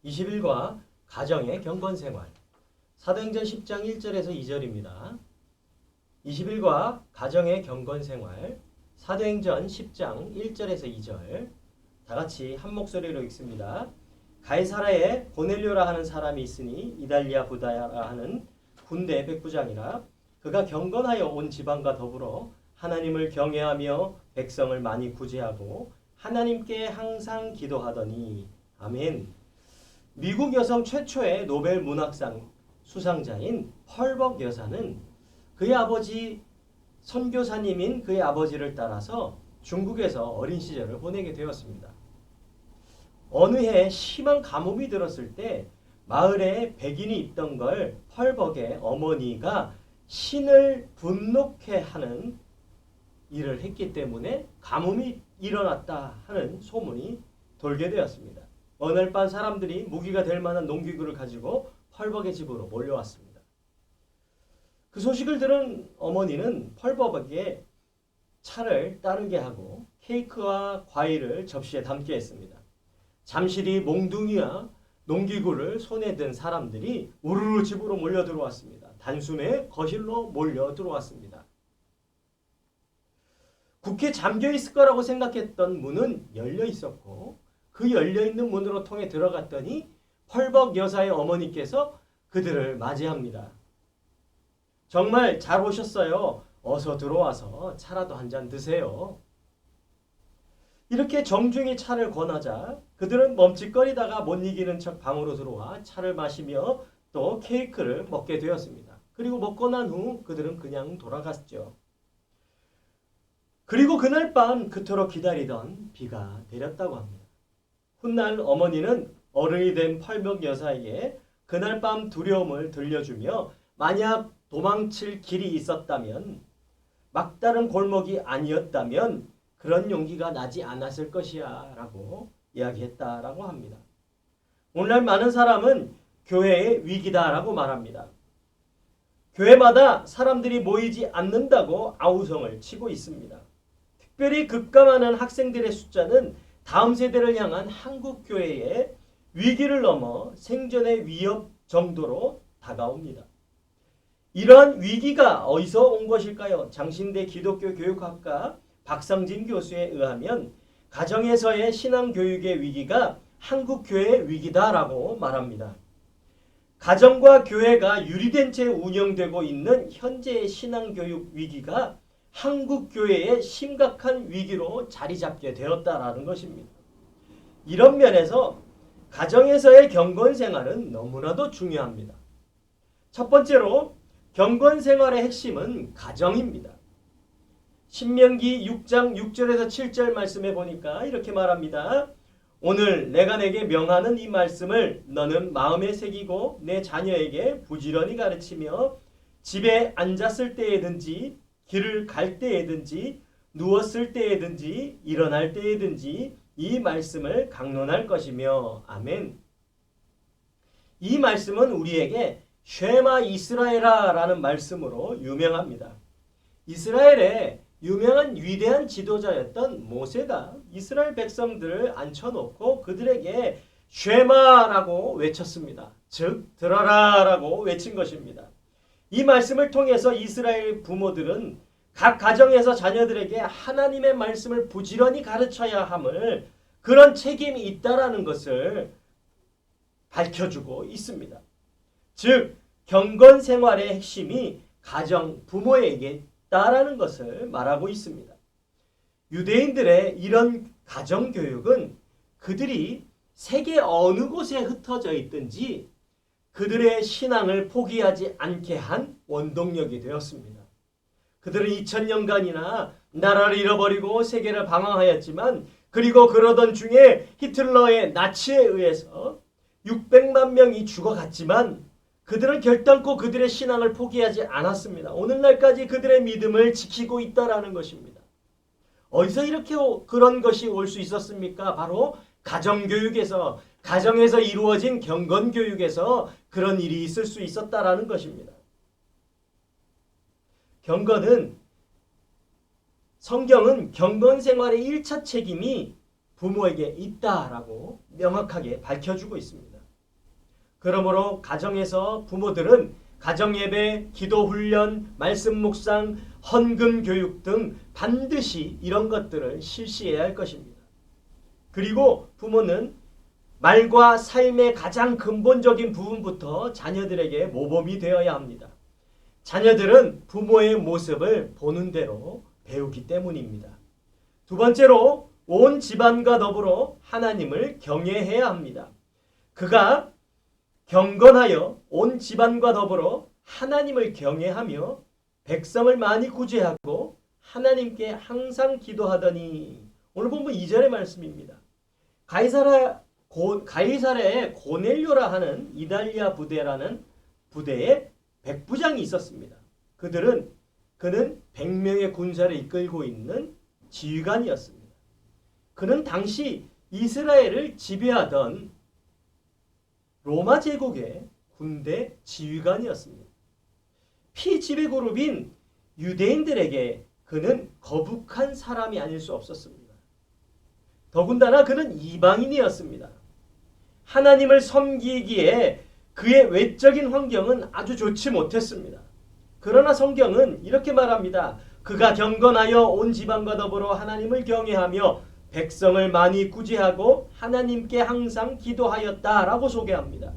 21과 가정의 경건생활. 사도행전 10장 1절에서 2절입니다. 21과 가정의 경건생활. 사도행전 10장 1절에서 2절. 다 같이 한 목소리로 읽습니다. 가이사라에 고넬료라 하는 사람이 있으니 이달리아 부다라 하는 군대 백부장이라. 그가 경건하여 온 지방과 더불어 하나님을 경외하며 백성을 많이 구제하고 하나님께 항상 기도하더니. 아멘. 미국 여성 최초의 노벨 문학상 수상자인 펄벅 여사는 그의 아버지 선교사님인 그의 아버지를 따라서 중국에서 어린 시절을 보내게 되었습니다. 어느 해 심한 가뭄이 들었을 때 마을에 백인이 있던 걸 펄벅의 어머니가 신을 분노케 하는 일을 했기 때문에 가뭄이 일어났다 하는 소문이 돌게 되었습니다. 어느 날 밤 사람들이 무기가 될 만한 농기구를 가지고 펄벅의 집으로 몰려왔습니다. 그 소식을 들은 어머니는 펄벅에게 차를 따르게 하고 케이크와 과일을 접시에 담게 했습니다. 잠시 뒤 몽둥이와 농기구를 손에 든 사람들이 우르르 집으로 몰려 들어왔습니다. 단숨에 거실로 몰려 들어왔습니다. 굳게 잠겨 있을 거라고 생각했던 문은 열려 있었고 그 열려 있는 문으로 통해 들어갔더니 펄벅 여사의 어머니께서 그들을 맞이합니다. 정말 잘 오셨어요. 어서 들어와서 차라도 한 잔 드세요. 이렇게 정중히 차를 권하자 그들은 멈칫거리다가 못 이기는 척 방으로 들어와 차를 마시며 또 케이크를 먹게 되었습니다. 그리고 먹고 난 후 그들은 그냥 돌아갔죠. 그리고 그날 밤 그토록 기다리던 비가 내렸다고 합니다. 훗날 어머니는 어른이 된 펄벅 여사에게 그날 밤 두려움을 들려주며 만약 도망칠 길이 있었다면 막다른 골목이 아니었다면 그런 용기가 나지 않았을 것이야 라고 이야기했다라고 합니다. 오늘날 많은 사람은 교회의 위기다라고 말합니다. 교회마다 사람들이 모이지 않는다고 아우성을 치고 있습니다. 특별히 급감하는 학생들의 숫자는 다음 세대를 향한 한국교회의 위기를 넘어 생존의 위협 정도로 다가옵니다. 이러한 위기가 어디서 온 것일까요? 장신대 기독교 교육학과 박상진 교수에 의하면 가정에서의 신앙교육의 위기가 한국교회의 위기다라고 말합니다. 가정과 교회가 유리된 채 운영되고 있는 현재의 신앙교육 위기가 한국교회의 심각한 위기로 자리 잡게 되었다라는 것입니다. 이런 면에서 가정에서의 경건생활은 너무나도 중요합니다. 첫 번째로 경건생활의 핵심은 가정입니다. 신명기 6장 6절에서 7절 말씀에 보니까 이렇게 말합니다. 오늘 내가 내게 명하는 이 말씀을 너는 마음에 새기고 내 자녀에게 부지런히 가르치며 집에 앉았을 때에든지 길을 갈 때에든지 누웠을 때에든지 일어날 때에든지 이 말씀을 강론할 것이며 아멘. 이 말씀은 우리에게 쉐마 이스라엘아라는 말씀으로 유명합니다. 이스라엘의 유명한 위대한 지도자였던 모세가 이스라엘 백성들을 앉혀놓고 그들에게 쉐마라고 외쳤습니다. 즉 들어라라고 외친 것입니다. 이 말씀을 통해서 이스라엘 부모들은 각 가정에서 자녀들에게 하나님의 말씀을 부지런히 가르쳐야 함을 그런 책임이 있다라는 것을 밝혀주고 있습니다. 즉 경건생활의 핵심이 가정 부모에게 있다라는 것을 말하고 있습니다. 유대인들의 이런 가정교육은 그들이 세계 어느 곳에 흩어져 있든지 그들의 신앙을 포기하지 않게 한 원동력이 되었습니다. 그들은 2000년간이나 나라를 잃어버리고 세계를 방황하였지만 그리고 그러던 중에 히틀러의 나치에 의해서 600만 명이 죽어갔지만 그들은 결단코 그들의 신앙을 포기하지 않았습니다. 오늘날까지 그들의 믿음을 지키고 있다라는 것입니다. 어디서 이렇게 그런 것이 올 수 있었습니까? 바로 가정교육에서, 가정에서 이루어진 경건교육에서 그런 일이 있을 수 있었다라는 것입니다. 성경은 경건생활의 1차 책임이 부모에게 있다라고 명확하게 밝혀주고 있습니다. 그러므로 가정에서 부모들은 가정예배, 기도훈련, 말씀 묵상, 헌금 교육 등 반드시 이런 것들을 실시해야 할 것입니다. 그리고 부모는 말과 삶의 가장 근본적인 부분부터 자녀들에게 모범이 되어야 합니다. 자녀들은 부모의 모습을 보는 대로 배우기 때문입니다. 두 번째로 온 집안과 더불어 하나님을 경외해야 합니다. 그가 경건하여 온 집안과 더불어 하나님을 경외하며 백성을 많이 구제하고 하나님께 항상 기도하더니, 오늘 본문 2절의 말씀입니다. 가이사랴에 고넬료라 하는 이달리아 부대라는 부대에 백부장이 있었습니다. 그는 100명의 군사를 이끌고 있는 지휘관이었습니다. 그는 당시 이스라엘을 지배하던 로마 제국의 군대 지휘관이었습니다. 피지배 그룹인 유대인들에게 그는 거북한 사람이 아닐 수 없었습니다. 더군다나 그는 이방인이었습니다. 하나님을 섬기기에 그의 외적인 환경은 아주 좋지 못했습니다. 그러나 성경은 이렇게 말합니다. 그가 경건하여 온 집안과 더불어 하나님을 경외하며 백성을 많이 구제하고 하나님께 항상 기도하였다라고 소개합니다.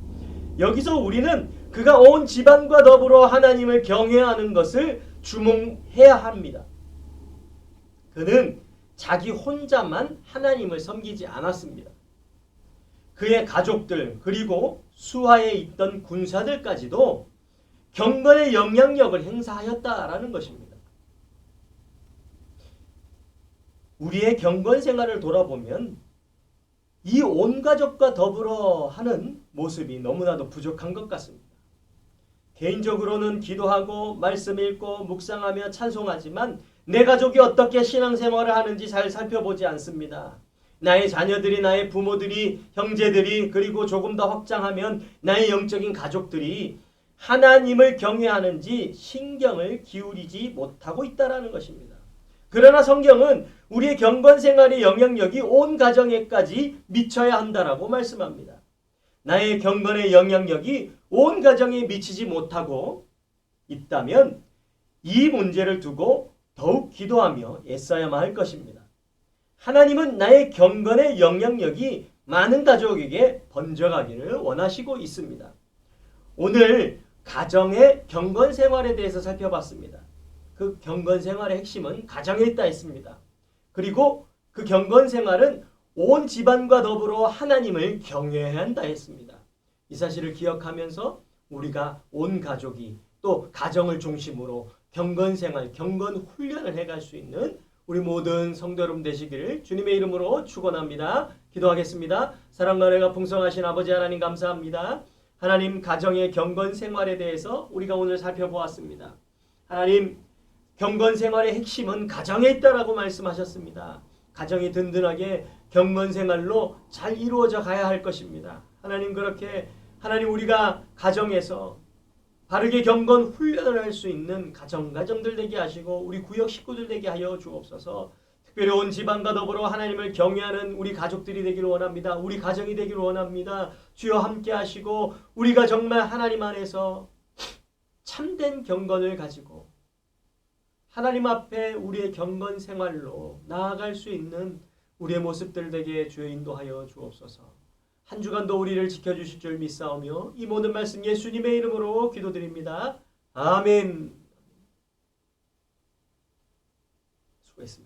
여기서 우리는 그가 온 집안과 더불어 하나님을 경외하는 것을 주목해야 합니다. 그는 자기 혼자만 하나님을 섬기지 않았습니다. 그의 가족들 그리고 수하에 있던 군사들까지도 경건의 영향력을 행사하였다라는 것입니다. 우리의 경건 생활을 돌아보면 이 온 가족과 더불어 하는 모습이 너무나도 부족한 것 같습니다. 개인적으로는 기도하고 말씀 읽고 묵상하며 찬송하지만 내 가족이 어떻게 신앙생활을 하는지 잘 살펴보지 않습니다. 나의 자녀들이, 나의 부모들이, 형제들이, 그리고 조금 더 확장하면 나의 영적인 가족들이 하나님을 경외하는지 신경을 기울이지 못하고 있다는 것입니다. 그러나 성경은 우리의 경건생활의 영향력이 온 가정에까지 미쳐야 한다라고 말씀합니다. 나의 경건의 영향력이 온 가정에 미치지 못하고 있다면 이 문제를 두고 더욱 기도하며 애써야만 할 것입니다. 하나님은 나의 경건의 영향력이 많은 가족에게 번져가기를 원하시고 있습니다. 오늘 가정의 경건 생활에 대해서 살펴봤습니다. 그 경건 생활의 핵심은 가정에 있다 했습니다. 그리고 그 경건 생활은 온 집안과 더불어 하나님을 경외해야 한다 했습니다. 이 사실을 기억하면서 우리가 온 가족이 또 가정을 중심으로 경건 생활, 경건 훈련을 해갈 수 있는 우리 모든 성도 여러분 되시기를 주님의 이름으로 축원합니다. 기도하겠습니다. 사랑과 은혜가 풍성하신 아버지 하나님 감사합니다. 하나님, 가정의 경건 생활에 대해서 우리가 오늘 살펴보았습니다. 하나님, 경건 생활의 핵심은 가정에 있다라고 말씀하셨습니다. 가정이 든든하게 경건 생활로 잘 이루어져 가야 할 것입니다. 하나님, 그렇게 하나님 우리가 가정에서 바르게 경건 훈련을 할 수 있는 가정들 되게 하시고 우리 구역 식구들 되게 하여 주옵소서. 특별히 온 집안과 더불어 하나님을 경외하는 우리 가족들이 되기를 원합니다. 우리 가정이 되기를 원합니다. 주여 함께 하시고 우리가 정말 하나님 안에서 참된 경건을 가지고 하나님 앞에 우리의 경건 생활로 나아갈 수 있는 우리의 모습들 되게 주여 인도하여 주옵소서. 한 주간도 우리를 지켜주실 줄 믿사오며 이 모든 말씀 예수님의 이름으로 기도드립니다. 아멘. 수고했습니다.